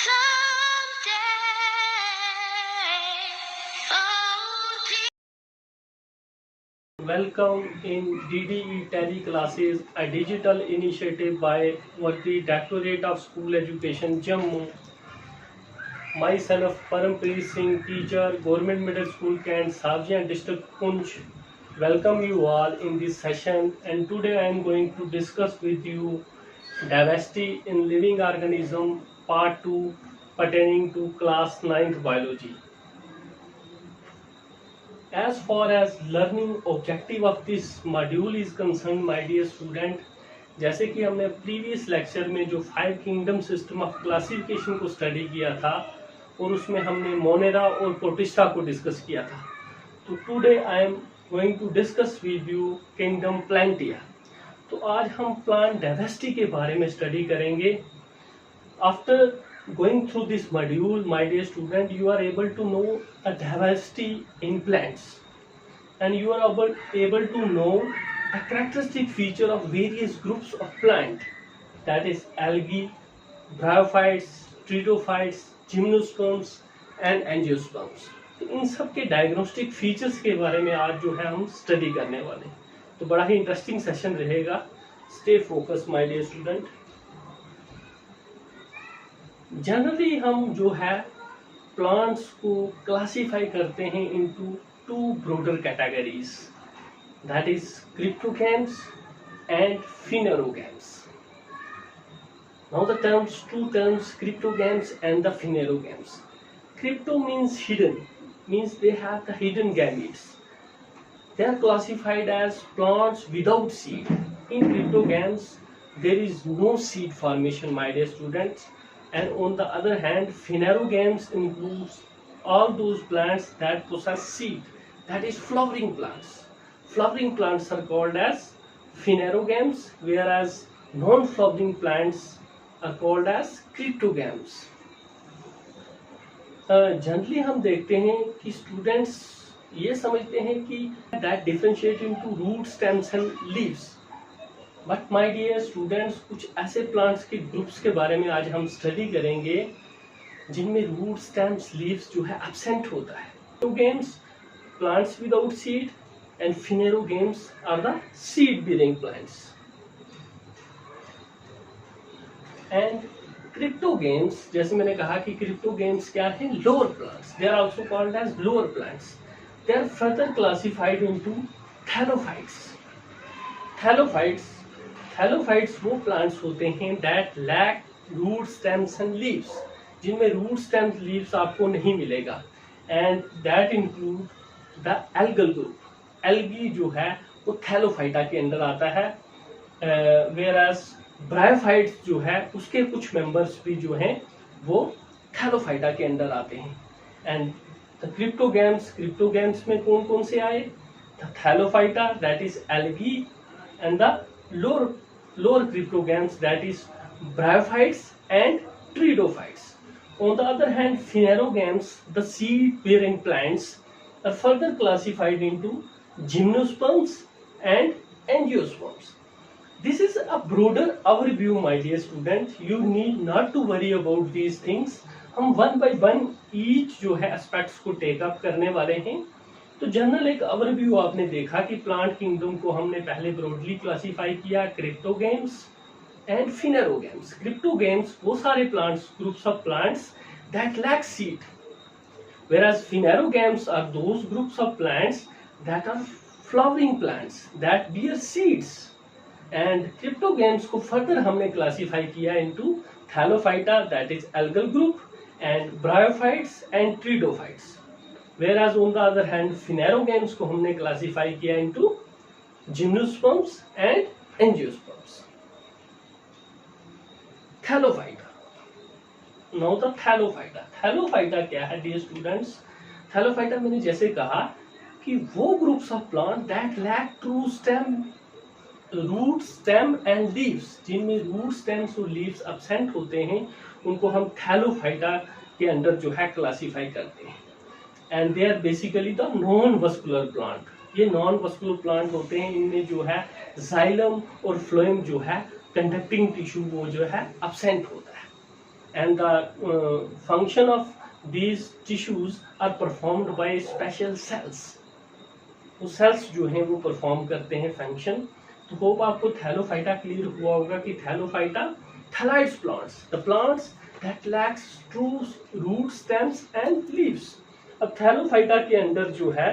someday. Oh, Welcome in DDE Tele Classes, a digital initiative by the Directorate of School Education, Jammu. Myself, Parampreet Singh, teacher, Government Middle School, Kent, Sabjian District, Punch. Welcome you all in this session, and today I am going to discuss with you diversity in living organism, part 2, pertaining to class 9th biology. As far as learning objective of this module is concerned, my dear student, जैसे कि हमने previous lecture में जो 5 kingdom system of classification को study किया था और उसमें हमने मोनेरा और प्रोटिस्टा को डिस्कस किया था, तो today I am going to discuss with you kingdom Plantae. तो आज हम प्लांट डाइवर्सिटी के बारे में स्टडी करेंगे। After going through this module, my dear student, you are able to know a diversity in plants, and you are able to know a characteristic feature of various groups of plant, that is algae, bryophytes, pteridophytes, gymnosperms and angiosperms। तो इन सब के diagnostic features के बारे में आज जो है हम स्टडी करने वाले, तो बड़ा ही इंटरेस्टिंग सेशन रहेगा। Stay focus my dear student. Generally हम जो है प्लांट्स को क्लासिफाई करते हैं into 2 broader categories, that is cryptogams and phanerogams. Now the terms, 2 terms, cryptogams and the phanerogams. Crypto means hidden, means they have the hidden gametes. They are classified as plants without seed. In cryptogams there is no seed formation, my dear students. And on the other hand, phanerogams includes all those plants that possess seed, that is flowering plants. Flowering plants are called as phanerogams, whereas non-flowering plants are called as cryptogams. Generally हम देखते हैं कि students ये समझते हैं कि that differentiate into root, stems and leaves. But my dear students, कुछ ऐसे प्लांट्स के ग्रुप्स के बारे में आज हम स्टडी करेंगे जिनमें रूट, स्टेम्स, लीव्स जो है एब्सेंट होता है। Cryptogams plants without seed and phanerogams are the seed bearing plants. And cryptogams, जैसे मैंने कहा कि क्रिप्टोगैम्स क्या है, lower plants, they are also called as lower plants. They are further classified into thallophytes. Thallophytes वो plants होते हैं that lack root, stems and leaves, जिनमें रूट, स्टेम्स, लीव्स आपको नहीं मिलेगा। And that include the algal group. Algae जो है वो थैलोफाइटा के अंदर आता है, वेयरएज ब्रायोफाइट्स जो है उसके कुछ मेंबर्स भी जो हैं वो थैलोफाइटा के अंदर आते हैं। एंड द क्रिप्टोगैम्स में कौन कौन से आए, the Thallophyta, that is algae, and the lower cryptogams, that is bryophytes and pteridophytes. On the other hand, phanerogams, the seed bearing plants, are further classified into gymnosperms and angiosperms. This is a broader overview, my dear student. You need not to worry about these things. हम one by one each जो है aspects को take up करने वाले हैं। तो general एक overview आपने देखा कि प्लांट किंगडम को हमने पहले ब्रॉडली क्लासिफाई किया, क्रिप्टोगैम्स एंड फिनेरोगैम्स। क्रिप्टोगैम्स वो सारे plants, groups of plants that lack seed, whereas phanerogams are those groups of plants that are flowering plants that bear seeds. And cryptogams को further हमने classify किया into thallophyta, that is algal group, and bryophytes and pteridophytes. Whereas on the other hand, phanerogams को हमने classify किया into gymnosperms and angiosperms. Thallophyta. Now the thallophyta. Thallophyta क्या है dear students? Thallophyta मैंने जैसे कहा कि वो groups of plant that lack true stem, root, stem and leaves, जिनमें root, stems और leaves absent होते हैं, उनको हम thallophyta के अंदर जो है क्लासिफाई करते हैं। And they are basically the non vascular plant. ये नॉन वस्कुलर प्लांट होते हैं, इनमें जो है जाइलम और फ्लोएम जो है कंडक्टिंग टिश्यू वो जो है एब्सेंट होता है। and the function of these tissues are performed by special cells. वो सेल्स जो हैं वो परफॉर्म करते हैं फंक्शन. तो होप आपको थैलोफाइटा क्लियर हुआ होगा कि Thallophyta thalloids plants, the plants that lacks true root stems and leaves. अब थैलोफाइटा के अंदर जो है,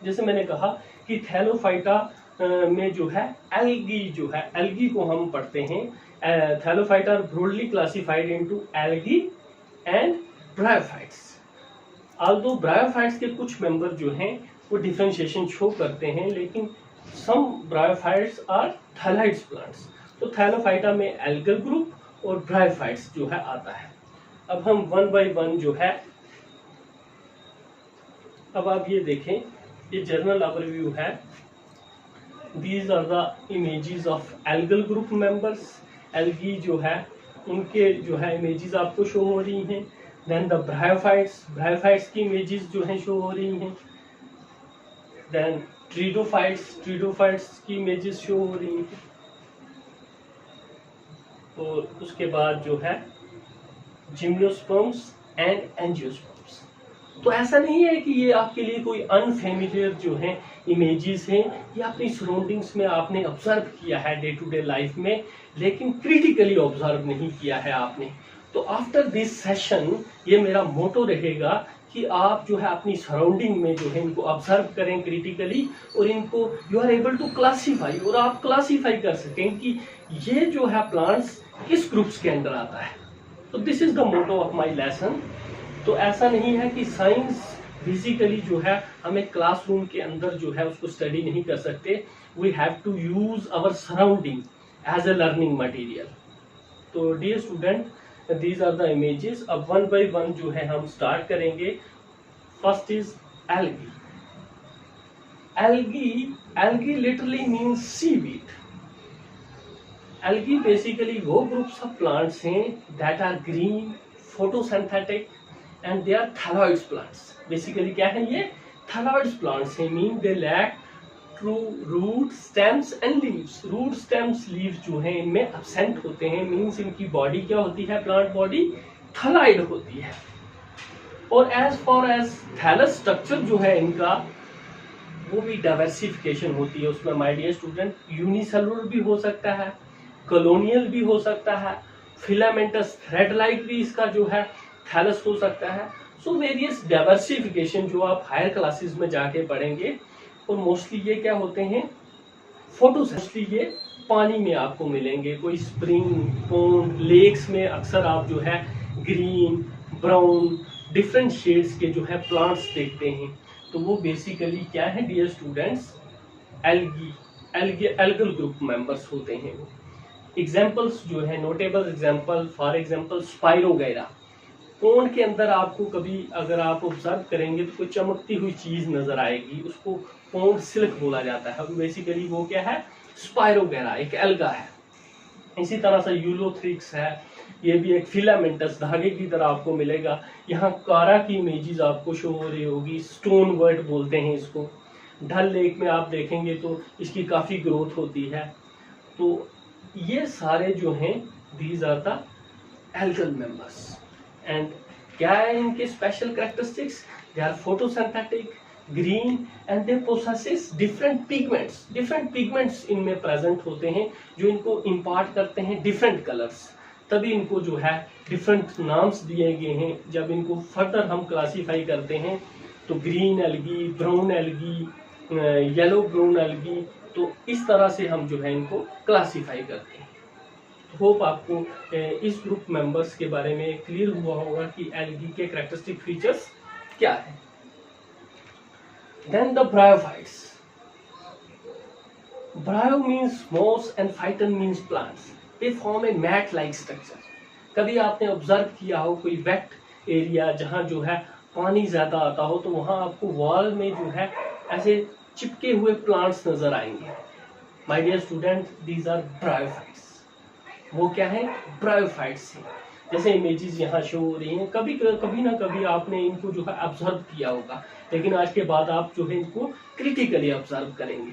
जैसे मैंने कहा कि थैलोफाइटा में जो है एल्गी जो है, एल्गी को हम पढ़ते हैं. Thallophyta are broadly classified into algae and bryophytes. Although bryophytes के कुछ मेंबर जो हैं वो डिफरेंशिएशन शो करते हैं, लेकिन सम ब्रायोफाइट्स आर थैलाइड्स प्लांट्स. तो थैलोफाइटा में एल्गल ग्रुप और ब्रायोफाइट्स जो है आता है. अब हम वन बाय वन जो है, अब आप ये देखें, ये जनरल ओवरव्यू है. These are the images of algal group members. Algae जो है उनके जो है इमेजेस आपको शो हो रही हैं. देन द ब्रायोफाइट्स, ब्रायोफाइट्स की इमेजेस जो हैं शो हो रही हैं. देन ट्रीडोफाइट्स, ट्रीडोफाइट्स की इमेजेस शो हो रही हैं. और उसके बाद जो है जिम्नोस्पर्म्स एंड एंजियोस्पर्म्स. तो ऐसा नहीं है कि ये आपके लिए कोई अनफेमिलियर जो है इमेजेस हैं, ये अपनी सराउंडिंग्स में आपने ऑब्जर्व किया है डे टू डे लाइफ में, लेकिन क्रिटिकली ऑब्जर्व नहीं किया है आपने. तो आफ्टर दिस सेशन ये मेरा मोटो रहेगा कि आप जो है अपनी सराउंडिंग में जो है इनको ऑब्जर्व करें क्रिटिकली, और इनको you are able to classify, और आप क्लासीफाई कर सकें कि ये जो है प्लांट्स किस ग्रुप्स के अंदर आता है. तो this is the motto of my lesson. तो ऐसा नहीं है कि साइंस बेसिकली जो है हमें क्लासरूम के अंदर जो है उसको स्टडी नहीं कर सकते. We have to use our surrounding as a learning material. तो dear student, these are the images. अब वन बाय वन जो है हम स्टार्ट करेंगे. First is algae. algae literally means seaweed. algae basically वो ग्रुप्स ऑफ प्लांट्स हैं that are green, photosynthetic and they are thalloids plants. Basically क्या है ये? thalloids plants हैं, mean they lack true root stems and leaves. Root stems leaves जो हैं इनमें absent होते हैं, मींस इनकी बॉडी क्या होती है? प्लांट बॉडी थैलाइड होती है. और as far as thallus structure जो है इनका, वो भी डाइवर्सिफिकेशन होती है उसमें. माय डियर स्टूडेंट, यूनिसेलुलर भी हो सकता है, कॉलोनियल भी हो सकता है, फिलामेंटस थ्रेड लाइक भी इसका जो है थैलस हो सकता है. सो वेरियस डाइवर्सिफिकेशन जो आप हायर क्लासेस में जाके पढ़ेंगे. और मोस्टली ये क्या होते हैं? मोस्टली ये पानी में आपको मिलेंगे. कोई स्प्रिंग, पॉन्ड, लेक्स में अक्सर आप जो है ग्रीन, ब्राउन, डिफरेंट शेड्स के जो है प्लांट्स देखते हैं. तो वो बेसिकली क्या है dear students? Algal group members होते हैं. वो एग्जांपल्स जो है, notable example, for example spirogyra. Pond के अंदर आपको कभी अगर आप ऑब्जर्व करेंगे तो कोई चमकती हुई चीज नजर आएगी, उसको पॉन्ड सिल्क बोला जाता है. बेसिकली वो क्या है? स्पाइरोगैरा, एक एल्गा है. इसी तरह से यूलोथ्रिक्स है, ये भी एक फिलामेंटस धागे की तरह आपको मिलेगा. यहाँ कारा की इमेजेस आपको शो हो रही होगी. स्टोन वर्ट बोलते हैं इसको. डल लेक में आप देखेंगे तो इसकी काफी ग्रोथ होती है. तो ये सारे जो हैं these are the algal members. And क्या है इनके special characteristics? They are photosynthetic, green and they possess different pigments. Different pigments इनमें प्रेजेंट होते हैं जो इनको इम्पार्ट करते हैं डिफरेंट कलर्स. तभी इनको जो है डिफरेंट नाम्स दिए गए हैं. जब इनको फर्दर हम क्लासीफाई करते हैं तो green algae, brown algae, yellow brown algae, तो इस तरह से हम जो है इनको क्लासीफाई करते हैं. होप आपको इस ग्रुप मेंबर्स के बारे में क्लियर हुआ होगा कि एल्गी के कैरेक्टरिस्टिक फीचर्स क्या है. Then the bryophytes. Bryo means moss and phyton means plants. They form a mat like structure. कभी आपने ऑब्जर्व किया हो कोई वेट एरिया जहां जो है पानी ज्यादा आता हो, तो वहां आपको वॉल में जो है ऐसे चिपके हुए प्लांट्स नजर आएंगे. My dear student, these are bryophytes. वो क्या है? ब्रायोफाइट्स हैं. जैसे इमेजेस यहाँ शो हो रही हैं, कभी ना कभी आपने इनको जो है ऑब्जर्व किया होगा, लेकिन आज के बाद आप जो है इनको क्रिटिकली ऑब्जर्व करेंगे.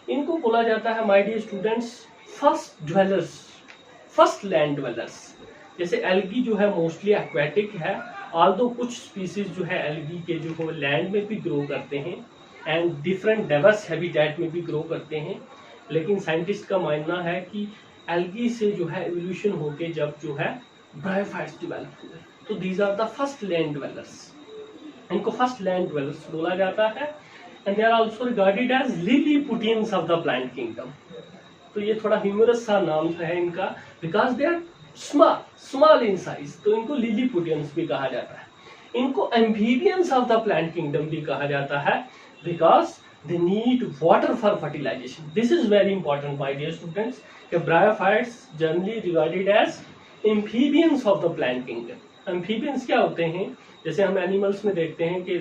इनको बोला जाता है my dear students first dwellers, first land dwellers. जैसे एल्गी जो है मोस्टली एक्वेटिक है, ऑल्दो कुछ स्पीसीज जो है एल्गी के जो है लैंड में भी ग्रो करते हैं एंड डिफरेंट डाइवर्स हैबिटेट में भी ग्रो करते हैं, लेकिन साइंटिस्ट का मानना है कि एल्गी से जो है एवोल्यूशन होके जब जो है ब्रायोफाइट्स डेवलप हुए, तो these are the first land developers, इनको फर्स्ट लैंड डिवेलपर्स बोला जाता है and they are also regarded as Lilliputians of the plant kingdom. तो ये थोड़ा ह्यूमरस सा नाम है इनका, because they are small in size, तो इनको लिलीपुटियंस भी कहा जाता है। इनको amphibians of the plant kingdom भी कहा जाता है because they need water for fertilization. This is very important my dear students, कि bryophytes generally regarded as amphibians of the plant kingdom. Amphibians क्या होते हैं, जैसे हम एनिमल्स में देखते हैं कि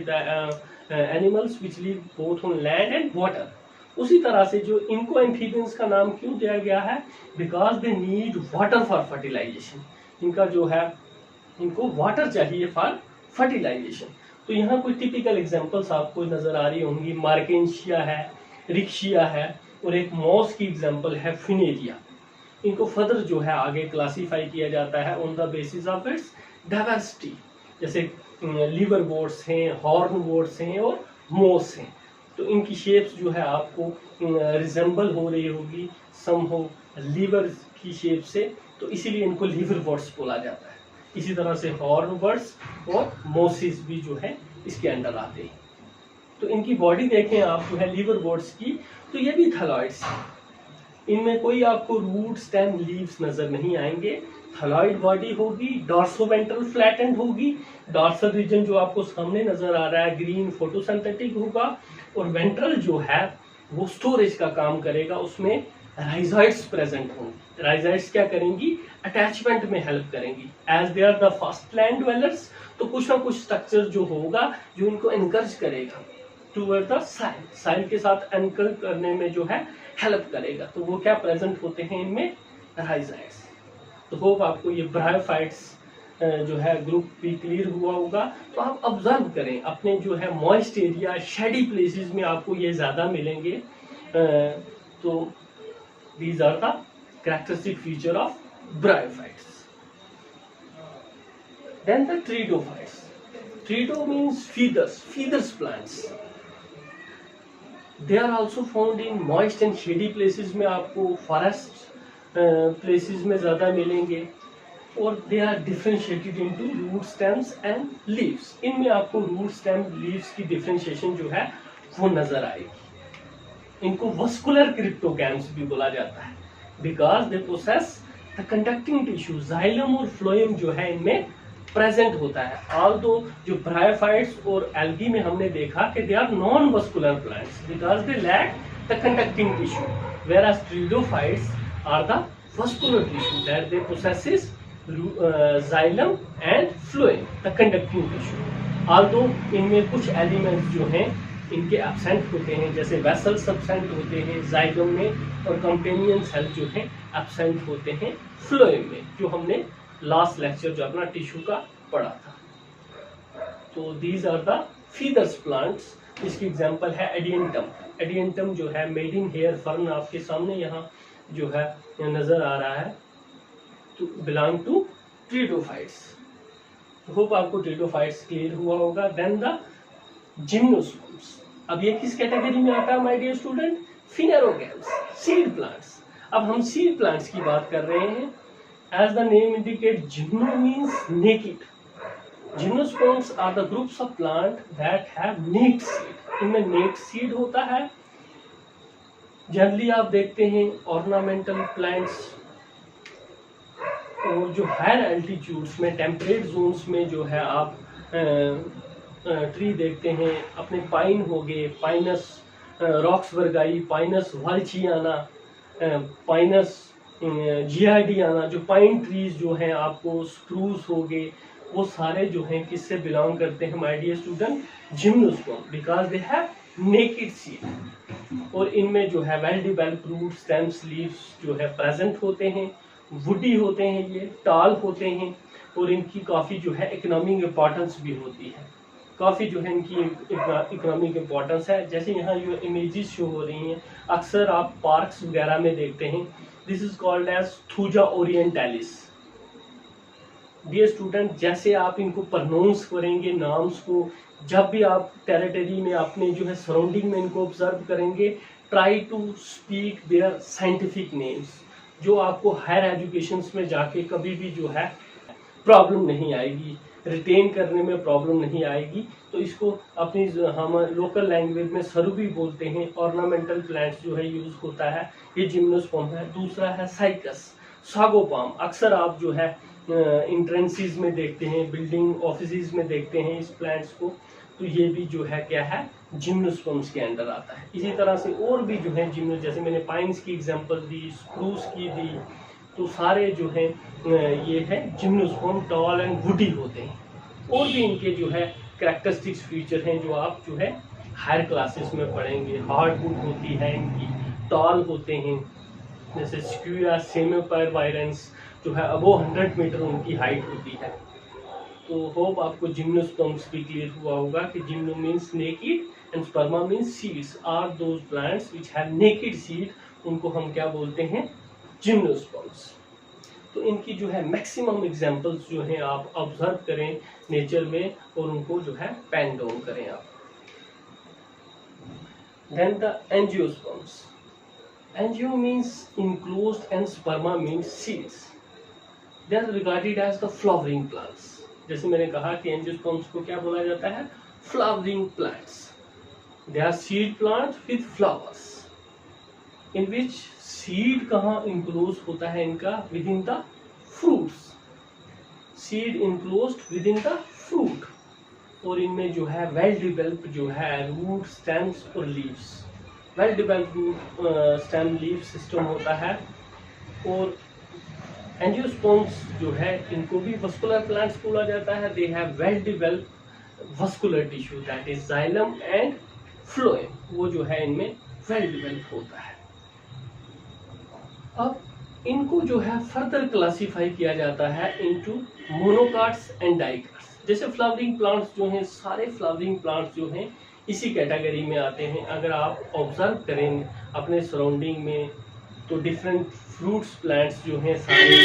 animals which live both on land and water, उसी तरह से जो इनको एम्फीबियंस का नाम क्यों दिया गया है, because they need water for fertilization. इनका जो है इनको वाटर चाहिए फॉर फर्टिलाइजेशन। तो यहाँ कोई टिपिकल एग्जांपल्स आपको नजर आ रही होंगी, मार्केंशिया है, रिक्शिया है, और एक मॉस की एग्जांपल है फिनेरिया। इनको फर्दर जो है आगे क्लासीफाई किया जाता है on the basis of its diversity, जैसे लीवर बोर्ड्स हैं, हॉर्न बोर्ड्स हैं और मोस हैं। तो इनकी शेप्स जो है आपको रिजेंबल हो रही होगी सम हो लीवर की शेप से, तो इसीलिए इनको लीवर बर्ड्स बोला जाता है। इसी तरह से हॉर्न बर्ड्स और मोसिस भी जो है इसके अंडर आते हैं। तो इनकी बॉडी देखें आप जो है लीवर बर्ड्स की, तो ये भी थैलॉइड्स हैं। इनमें कोई आपको रूट स्टेम लीव्स नजर नहीं आएंगे। थैलॉइड बॉडी होगी, डॉर्सोवेंट्रल फ्लैटेंड होगी, डॉर्सल रीजन जो आपको सामने नजर आ रहा है ग्रीन फोटोसिंथेटिक होगा, और वेंट्रल जो है वो स्टोरेज का काम करेगा, उसमें राइजॉइड्स प्रेजेंट होंगी। राइजॉइड्स क्या करेंगी, अटैचमेंट में हेल्प करेंगी, as they are the first land dwellers. तो कुछ ना कुछ स्ट्रक्चर जो होगा जो इनको एनकरेज करेगा टूवर्ड द साइल, साइल के साथ एनकर करने में जो है हेल्प करेगा। तो वो क्या प्रेजेंट होते हैं इनमें, राइजॉइड्स। तो होप आपको ये ब्रायोफाइट्स जो है ग्रुप भी क्लियर हुआ होगा। तो आप ऑब्जर्व करें अपने जो है मॉइस्ट एरिया, शेडी प्लेसेस में आपको ये ज्यादा मिलेंगे। तो these are the characteristic feature of bryophytes. Then the pteridophytes. Pterido means feathers plants. They are also found in moist and shady places में, आपको फॉरेस्ट प्लेसेस में ज्यादा मिलेंगे, और they are differentiated into root stems and leaves. इनमें आपको root stem leaves की differentiation जो है वो नजर आएगी। इनको वस्कुलर क्रिप्टोगैम्स भी बोला जाता है because they possess the conducting tissue, xylem और फ्लोएम जो है इनमें प्रेजेंट होता है। ऑल्दो जो ब्रायोफाइट्स और एल्गी में हमने देखा कि they are non vascular plants because they lack the conducting tissue, whereas pteridophytes are the vascular tissue that they possesses xylem and phloem, the conducting tissue. Although इनमें कुछ एलिमेंट्स जो हैं इनके एब्सेंट होते हैं, जैसे वेसल्स एब्सेंट होते हैं जाइलम में, और कंपेनियन सेल जो हैं एब्सेंट होते हैं फ्लोएम में, जो हमने लास्ट लेक्चर जो अपना टिश्यू का पढ़ा था। तो these are the feathers plants. इसकी एग्जांपल है एडियंटम। एडियंटम जो है मेडिंग हेयर फर्न आपके सामने यहाँ जो है नजर आ रहा है, तो बिलोंग टू ट्रीडोफाइट्स। होप आपको ट्रीडोफाइट्स क्लियर हुआ होगा। Then the gymnosperms. अब ये किस कैटेगरी में आता है my dear student, phanerogams, seed plants. अब हम सीड प्लांट्स की बात कर रहे हैं। As the name indicate, gymno means naked. Gymnosperms are the groups of plant that have naked seed. इनमें नेक्ड सीड होता है। जनरली आप देखते हैं ऑर्नामेंटल प्लांट्स, और जो हायर एल्टीट्यूड्स में, टेम्परेट जोन्स में जो है आप ट्री देखते हैं। अपने पाइन हो गए, पाइनस रॉक्सबर्गाई, पाइनस वाल्चियाना, पाइनस जियाडियाना, जो पाइन ट्रीज जो हैं आपको, स्प्रूस हो गए, वो सारे जो हैं किससे बिलोंग करते हैं my dear student, gymnosperm, because they have naked seed. और इनमें जो है well developed root stems leaves जो है प्रेजेंट होते हैं, वुडी होते हैं, ये टाल होते हैं, और इनकी काफ़ी जो है इकोनॉमिक इम्पोर्टेंस भी होती है। काफ़ी जो है इनकी इकोनॉमिक इम्पोर्टेंस है। जैसे यहाँ जो इमेजेस शो हो रही हैं, अक्सर आप पार्क्स वगैरह में देखते हैं। This is called as thuja orientalis. Dear student, जैसे आप इनको प्रोनाउंस करेंगे नाम्स को, जब भी आप टेरिटरी में अपने जो है सराउंडिंग में इनको ऑब्जर्व करेंगे, try to speak their scientific names, जो आपको हायर एजुकेशन में जाके कभी भी जो है प्रॉब्लम नहीं आएगी, रिटेन करने में प्रॉब्लम नहीं आएगी। तो इसको अपनी हम लोकल लैंग्वेज में सरुबी बोलते हैं। ऑर्नामेंटल प्लांट्स जो है यूज होता है, ये जिम्नोस्पर्म है। दूसरा है साइकस, सागोपाम, अक्सर आप जो है इंट्रेंसेस में देखते हैं, बिल्डिंग ऑफिसेज में देखते हैं इस प्लांट्स को। तो ये भी जो है क्या है, जिम्नोस्पर्म्स के अंडर आता है। इसी तरह से और भी जो है जिम्नो, जैसे मैंने पाइन्स की एग्जांपल दी, स्प्रूस की दी, तो सारे जो है ये है जिम्नोस्पर्म, टॉल एंड वुडी होते हैं। और भी इनके जो है कैरेक्टरिस्टिक्स फीचर हैं जो आप जो है हायर क्लासेस में पढ़ेंगे। हार्डवुड होती है इनकी, टॉल होते हैं, जैसे स्क्यूया सेमेपायरवायरेंस जो है अबो 100 मीटर उनकी हाइट होती है। तो होप आपको जिम्नोस्पर्म्स भी क्लियर हुआ होगा कि gymno means naked and sperma means seeds, are those plants which have naked seed, उनको हम क्या बोलते हैं, जिम्नोस्पर्म्स। तो इनकी जो है मैक्सिमम एग्जांपल्स जो हैं आप ऑब्जर्व करें नेचर में और उनको जो है पेन डाउन करें आप। Then the angiosperms, angio means enclosed and sperma means seeds, they are regarded as the flowering plants. जैसे मैंने कहा कि एंजियोस्पर्म्स को क्या बोला जाता है, flowering plants. They are seed plants with flowers, in which seed कहाँ इनक्लोज होता है इनका, within the fruits, seed enclosed within the fruit. और इनमें जो है वेल डिवेल्प जो है रूट, स्टेम्स और leaves, well develop root stem leaf system होता है। और एंजियोस्पर्म्स जो है इनको भी वस्कुलर प्लांट्स बोला जाता है। They have well develop vascular tissue, that is xylem and phloem, वो जो है इनमें वेल डिवेल्प होता है। अब इनको जो है फर्दर क्लासिफाई किया जाता है इनटू मोनोकाट्स एंड डाइकाट्स। जैसे फ्लावरिंग प्लांट्स जो हैं, सारे फ्लावरिंग प्लांट्स जो हैं इसी कैटेगरी में आते हैं। अगर आप ऑब्जर्व करें अपने सराउंडिंग में, तो डिफरेंट फ्रूट्स प्लांट्स जो हैं सारे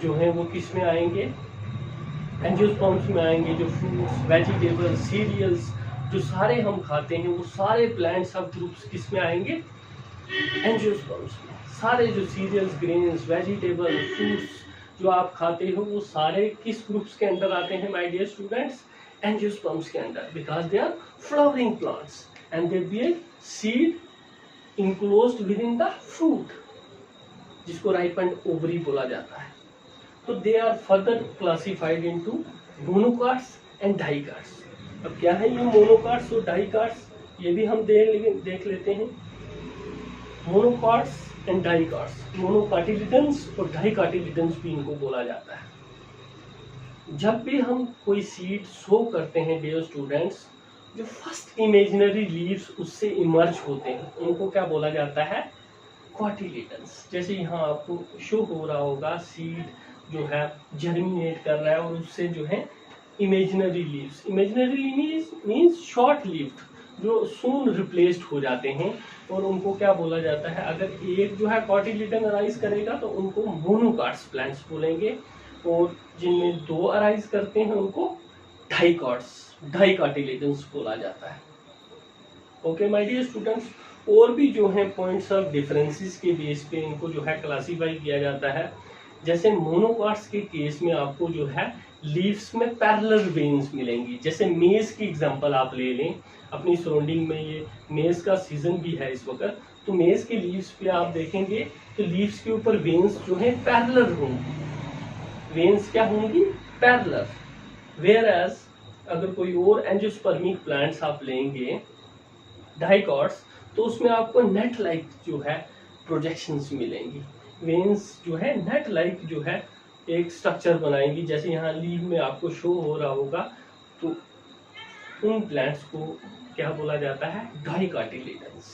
जो हैं वो किस में आएंगे, एंजियोस्पर्म्स में आएंगे। जो फ्रूट्स, वेजिटेबल्स, सीरियल्स जो सारे हम खाते हैं, वो सारे प्लांट सब ग्रुप्स किस में आएंगे, एंजियोस्पर्म्स में। सारे जो सीरियल्स, ग्रेन्स, वेजिटेबल, फ्रूट्स जो आप खाते हो, वो सारे किस ग्रुप्स के अंदर आते हैं माय डियर स्टूडेंट्स, एंजियोस्पर्म्स के अंदर, because they are flowering plants and they bear seed enclosed within the fruit, जिसको राइपेंड ओवरी बोला जाता है। तो they are further classified into monocots and dicots. अब क्या है ये मोनोकाट्स और डाइकाट्स, ये भी हम देख लेते हैं। मोनोकाट्स एंड डाइकाट्स, मोनोकाटिलिडन्स और डाइकाटिलिडन्स भी इनको बोला जाता है। जब भी हम कोई सीड सो करते हैं डियर स्टूडेंट्स, जो फर्स्ट इमेजिनरी लीव्स उससे इमर्ज होते हैं, उनको क्या बोला जाता है, कॉटिलिडन्स। जैसे यहाँ आपको शो हो रहा होगा, सीड जो है जर्मिनेट कर रहा है और उससे जो है imaginary leaves, imaginary means short lived, जो सून रिप्लेस्ड हो जाते हैं, और उनको क्या बोला जाता है, अगर एक जो है कॉटिलिडन अराइज करेगा तो उनको मोनोकाट्स प्लांट्स बोलेंगे, और जिनमें दो अराइज करते हैं उनको डाइकाट्स, डाइकाटिलिडन्स बोला जाता है। ओके माय डियर स्टूडेंट्स, और भी जो है पॉइंट्स ऑफ डिफरेंसेस के बेस पे इनको जो है क्लासीफाई किया जाता है। जैसे मोनोकाट्स के केस में आपको जो है लीव्स में पैरेलल वेन्स मिलेंगी। जैसे मेज की एग्जांपल आप ले लें, अपनी सराउंडिंग में ये मेज का सीजन भी है इस वक्त, तो मेज के लीव्स पे आप देखेंगे तो लीव्स के ऊपर वेन्स जो है पैरेलल होंगी, वेन्स क्या होंगी, पैरेलल। वेयर एज अगर कोई और एंजियोस्पर्मिक प्लांट्स आप लेंगे डाइकाट्स, तो उसमें आपको नेट लाइक जो है प्रोजेक्शंस मिलेंगी, वेन्स जो है नेट लाइक जो है एक स्ट्रक्चर बनाएंगी। जैसे यहाँ लीव में आपको शो हो रहा होगा, तो उन प्लांट्स को क्या बोला जाता है, dicotyledons.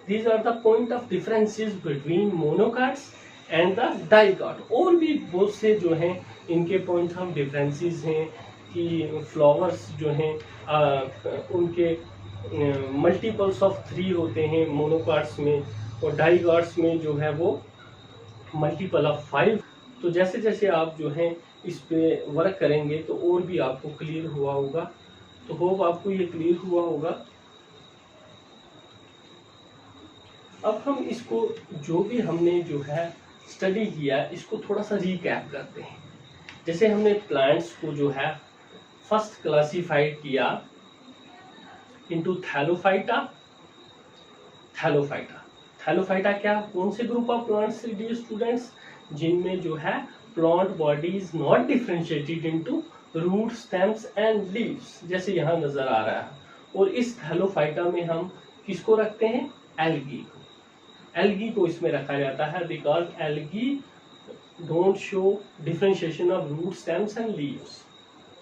These are the point of differences between monocots and the dicot. और भी बहुत से जो हैं इनके पॉइंट ऑफ डिफरेंसेस हैं कि फ्लावर्स जो हैं उनके मल्टीपल्स ऑफ 3 होते हैं मोनोकाट्स में, और डाइकाट्स में जो है वो मल्टीपल ऑफ 5। तो जैसे जैसे आप जो हैं इस पे वर्क करेंगे तो और भी आपको क्लियर हुआ होगा। तो होप आपको ये क्लियर हुआ होगा। अब हम इसको जो भी हमने जो है स्टडी किया इसको थोड़ा सा रिकैप करते हैं। जैसे हमने प्लांट्स को जो है फर्स्ट क्लासिफाइड किया इनटू थैलोफाइटा। थैलोफाइटा क्या, कौन से group of plants dear students, जिनमें जो है plant body is not differentiated into root, stems and leaves, जैसे यहाँ नजर आ रहा है। और इस थैलोफाइटा में हम किसको रखते हैं, एल्गी को। एल्गी को इसमें रखा जाता है because algae don't show differentiation of root, stems and leaves.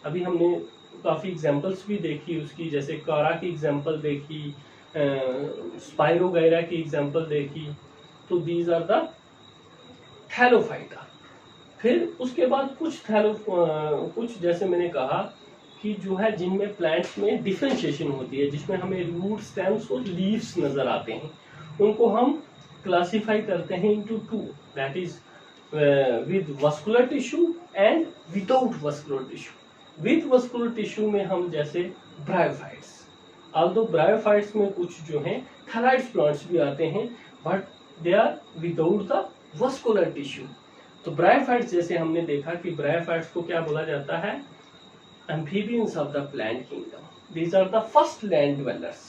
अभी हमने काफी एग्जांपल्स भी देखी उसकी, जैसे कारा की एग्जांपल देखी, स्पाइरोगाइरा की एग्जांपल देखी। तो दीज आर द थैलोफाइटा। फिर उसके बाद कुछ जैसे मैंने कहा कि जो है जिनमें प्लांट्स में डिफरेंशिएशन होती है, जिसमें हमें रूट, स्टेम्स और लीव्स नजर आते हैं, उनको हम क्लासिफाई करते हैं into two, that is with vascular tissue and without vascular tissue. With vascular tissue में हम जैसे ब्रायोफाइट्स, ऑल्दो ब्रायोफाइट्स में कुछ जो हैं थैलाइड्स प्लांट्स भी आते हैं, but they are without the vascular tissue. तो ब्रायोफाइट्स जैसे हमने देखा कि ब्रायोफाइट्स को क्या बोला जाता है, amphibians of the plant kingdom. These are the first land dwellers.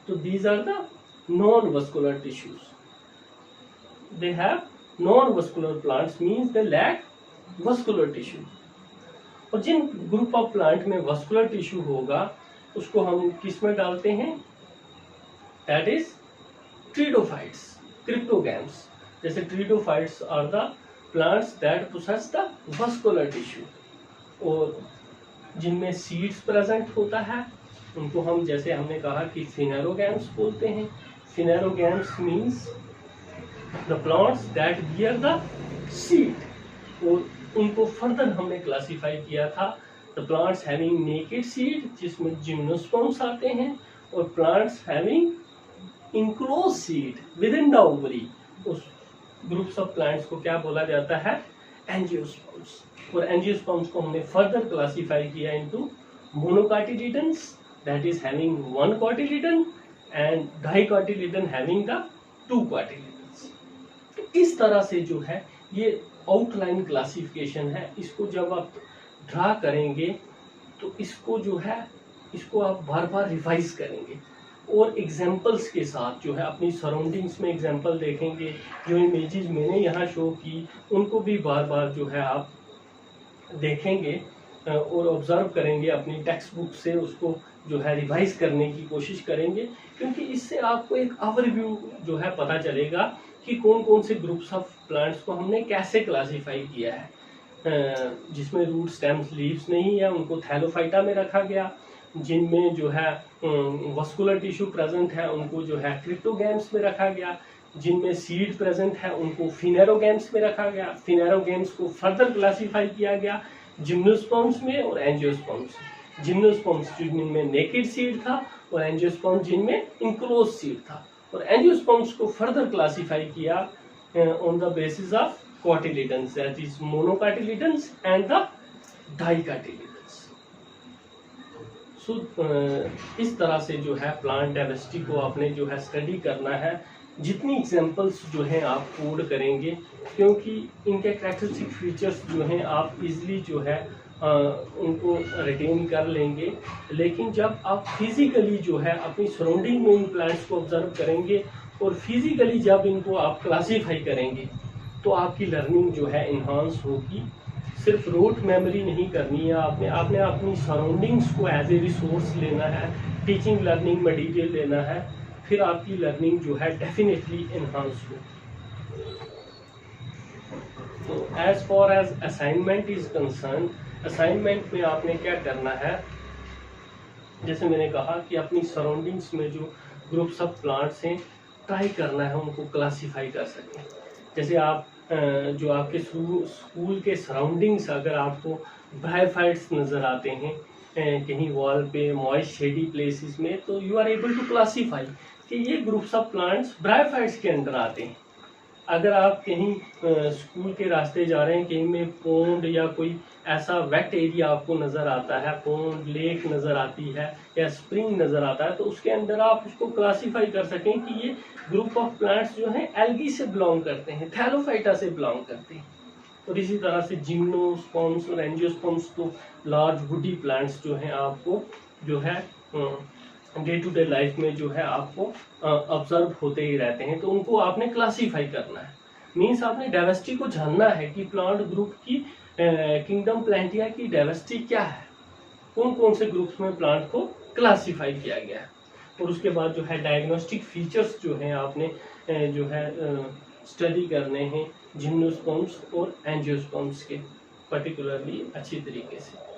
तो these are the non vascular tissues. They have non vascular plants, means they lack vascular tissue. और जिन ग्रुप ऑफ प्लांट में vascular tissue होगा उसको हम किस में डालते हैं, दैट इज ट्रीडोफाइट्स, क्रिप्टोगैम्स। जैसे pteridophytes are the plants that possess the vascular tissue. और जिनमें सीड्स प्रेजेंट होता है उनको हम, जैसे हमने कहा कि फिनेरोगैम्स बोलते हैं। Phanerogams means the plants that bear the seed. और उनको फर्दर हमने क्लासिफाई किया था the plants having naked seed, जिसमें जिम्नोस्पर्म्स आते हैं, और plants having enclose seed with in the ovary. उस ग्रुप्स ऑफ प्लांट्स को क्या बोला जाता है, एंजियोस्पर्म्स। और एंजियोस्पर्म्स को हमने फर्दर क्लासिफाई किया into monocotyledons, that is having one cotyledon, and dicotyledon having the two cotyledons. तो इस तरह से जो है ये आउटलाइन क्लासिफिकेशन है। इसको जब आप ड्रा करेंगे तो इसको जो है इसको आप बार बार रिवाइज करेंगे और एग्जाम्पल्स के साथ जो है अपनी सराउंडिंग्स में एग्जाम्पल देखेंगे। जो इमेजेस मैंने यहाँ शो की उनको भी बार बार जो है आप देखेंगे और ऑब्जर्व करेंगे, अपनी टेक्स्ट बुक से उसको जो है रिवाइज करने की कोशिश करेंगे, क्योंकि इससे आपको एक ओवरव्यू जो है पता चलेगा कि कौन कौन से ग्रुप्स ऑफ प्लांट्स को हमने कैसे क्लासिफाई किया है। जिसमें रूट, स्टेम्स, लीव्स नहीं है उनको थैलोफाइटा में रखा गया। जिनमें जो है वस्कुलर टिश्यू प्रेजेंट है उनको जो है क्रिप्टोगैम्स में रखा गया। जिनमें सीड प्रेजेंट है उनको फिनेरोगैम्स में रखा गया। फिनेरोगैम्स को फर्दर क्लासिफाई किया गया जिम्नोस्पर्म्स में और एंजियोस्पर्म्स। जिम्नोस्पर्म्स जिनमें नेकेड सीड था और एंजियोस्पर्म्स जिनमें इनक्लोज सीड था। और एंजियोस्पर्म्स को फर्दर क्लासिफाई किया on the basis of cotyledons, that is monocotyledons and the dicotyledons. So इस तरह से जो है प्लांट डाइवर्सिटी को आपने जो है स्टडी करना है। जितनी एग्जांपल्स जो हैं आप कोड करेंगे, क्योंकि इनके कैरेक्टरिस्टिक फीचर्स जो हैं आप इजीली जो है उनको रिटेन कर लेंगे। लेकिन जब आप फिजिकली जो है अपनी सराउंडिंग में इन प्लांट्स को ऑब्जर्व करेंगे और फिजिकली जब इनको आप क्लासीफाई करेंगे तो आपकी लर्निंग जो है इन्हांस होगी। सिर्फ रोट मेमोरी नहीं करनी है, आपने अपनी सराउंडिंग्स को एज ए रिसोर्स लेना है, टीचिंग लर्निंग मटेरियल लेना है, फिर आपकी लर्निंग जो है डेफिनेटली इन्हांस हो। तो as far as assignment is concern, assignment में आपने क्या करना है, जैसे मैंने कहा कि अपनी सराउंडिंग्स में जो ग्रुप्स ऑफ प्लांट्स हैं ट्राई करना है उनको क्लासीफाई कर सकें। जैसे आप जो आपके स्कूल के सराउंडिंग्स अगर आपको ब्रायोफाइट्स नज़र आते हैं कहीं वॉल पे मॉइस्ट शेडी प्लेसेस में, तो you are able to classify कि ये ग्रुप्स ऑफ प्लांट्स ब्रायोफाइट्स के अंडर आते हैं। अगर आप कहीं स्कूल के रास्ते जा रहे हैं, कहीं में पोंड या कोई ऐसा वेट एरिया आपको नज़र आता है, पोंड लेक नज़र आती है या स्प्रिंग नज़र आता है, तो उसके अंदर आप उसको क्लासीफाई कर सकें कि ये ग्रुप ऑफ प्लांट्स जो हैं एल्गी से बिलोंग करते हैं, थैलोफाइटा से बिलोंग करते हैं। और इसी तरह से जिम्नोस्पर्म्स और एंजियोस्पर्म्स तो लार्ज वुडी प्लांट्स जो हैं आपको जो है डे टू डे लाइफ में जो है आपको ऑब्जर्व होते ही रहते हैं, तो उनको आपने क्लासीफाई करना है। मीन्स आपने डाइवर्सिटी को जानना है कि प्लांट ग्रुप की किंगडम प्लांटिया की डाइवर्सिटी क्या है, कौन कौन से ग्रुप्स में प्लांट को क्लासीफाई किया गया है। और उसके बाद जो है डायग्नोस्टिक फीचर्स जो हैं आपने जो है स्टडी करने हैं जिम्नोस्पर्म्स और एंजियोस्पर्म्स के पर्टिकुलरली अच्छी तरीके से।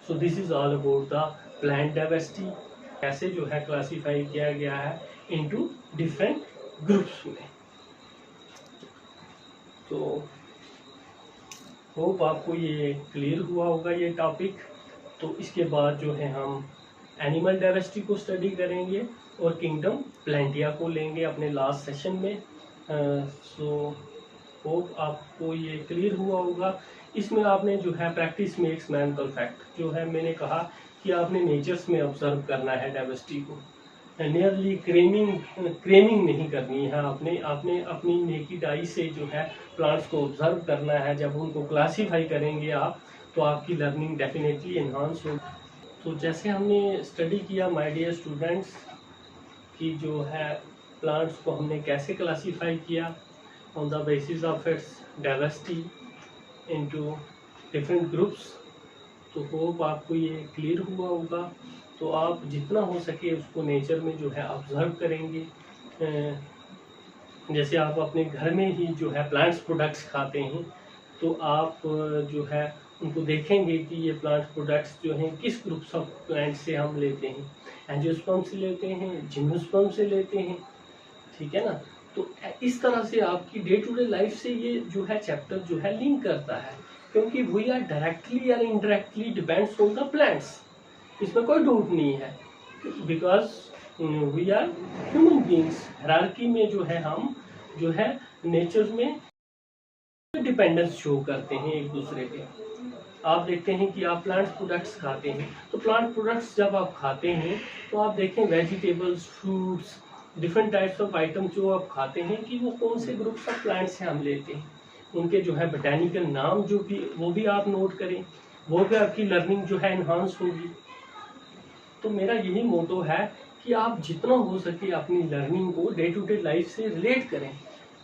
So this is all about the plant diversity, कैसे जो है क्लासीफाई किया गया है इनटू डिफरेंट ग्रुप्स में। तो होप आपको ये क्लियर हुआ होगा ये टॉपिक। तो इसके बाद जो है हम एनिमल डाइवर्सिटी को स्टडी करेंगे और किंगडम प्लांटिया को लेंगे अपने लास्ट सेशन में। सो होप आपको ये क्लियर हुआ होगा। इसमें आपने जो है प्रैक्टिस मेक्स मैन परफेक्ट, जो है मैंने कहा कि आपने नेचर्स में ऑब्जर्व करना है डाइवर्सिटी को, नियरली क्रेमिंग नहीं करनी है। आपने अपनी नेकेड आई से जो है प्लांट्स को ऑब्जर्व करना है। जब उनको क्लासीफाई करेंगे आप, तो आपकी लर्निंग डेफिनेटली एनहांस होगी। तो जैसे हमने स्टडी किया माय डियर स्टूडेंट्स कि जो है प्लांट्स को हमने कैसे क्लासीफाई किया on the basis of its diversity into different groups. तो होप आपको ये क्लियर हुआ होगा। तो आप जितना हो सके उसको नेचर में जो है ऑब्जर्व करेंगे। जैसे आप अपने घर में ही जो है प्लांट्स प्रोडक्ट्स खाते हैं, तो आप जो है उनको देखेंगे कि ये प्लांट प्रोडक्ट्स जो हैं किस ग्रुप्स ऑफ प्लांट से हम लेते हैं, एंजियोस्पर्म से लेते हैं, जिम्नोस्पर्म से लेते हैं, ठीक है ना। तो इस तरह से आपकी डे टू डे लाइफ से ये जो है चैप्टर जो है लिंक करता है, क्योंकि वी आर डायरेक्टली या indirectly depends on the plants, इसमें कोई डाउट नहीं है। Because we are human beings, hierarchy में जो है हम जो है नेचर में डिपेंडेंस शो करते हैं एक दूसरे पे। आप देखते हैं कि आप प्लांट प्रोडक्ट्स खाते हैं, तो प्लांट प्रोडक्ट्स जब आप खाते हैं तो आप देखें vegetables, fruits, different types of item जो आप खाते हैं कि वो कौन से ग्रुप्स ऑफ प्लांट से हम लेते हैं, उनके जो है बोटेनिकल नाम जो भी वो भी आप नोट करें, वो भी आपकी लर्निंग जो है एनहांस होगी। तो मेरा यही मोटो है कि आप जितना हो सके अपनी लर्निंग को डे टू डे लाइफ से रिलेट करें,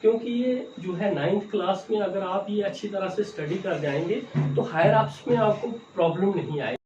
क्योंकि ये जो है 9th क्लास में अगर आप ये अच्छी तरह से स्टडी कर जाएंगे तो हायर अप्स में आपको प्रॉब्लम नहीं आएगी।